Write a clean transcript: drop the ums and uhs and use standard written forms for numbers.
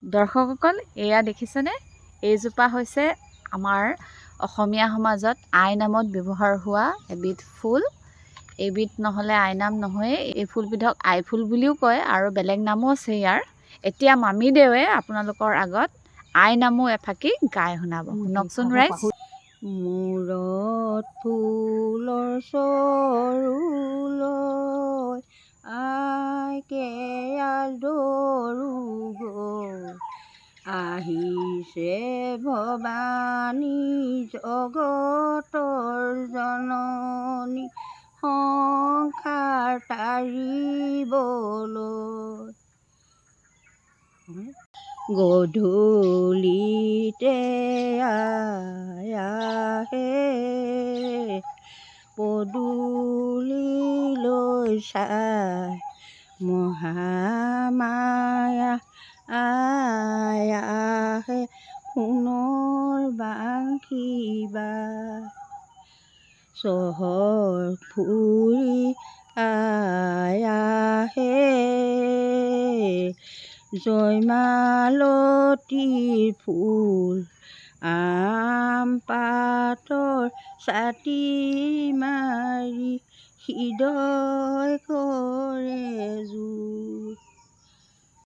দৰ্শকসকল, এয়া দেখিছেনে? এইজোপা হৈছে আমাৰ অসমীয়া সমাজত আইনামত ব্যৱহাৰ হোৱা এবিধ ফুল। এইবিধ নহ'লে আইনাম নহয়েই। এই ফুলবিধক আইফুল বুলিও কয় আৰু বেলেগ নামো আছে ইয়াৰ। এতিয়া মামীদেৱে আপোনালোকৰ আগত আইনামো এফাকি গাই শুনাব। শুনকচোন ৰাইজ। মূৰত ফুলৰ চৰুলৈ আইকে আদৰো গৈ, আহিছে ভৱানী জগতৰ জননী, সংসাৰ তাৰিবলৈ। গধূলিতে আহে পদূলিলৈ চাই, মহামায়া আহে সোণৰ বাংশী বাই। চহৰ ফুৰি আহে জয়মালতীৰ ফুল, আম পাতৰ ছাতি মাৰি হৃদয় কৰে জোৰ।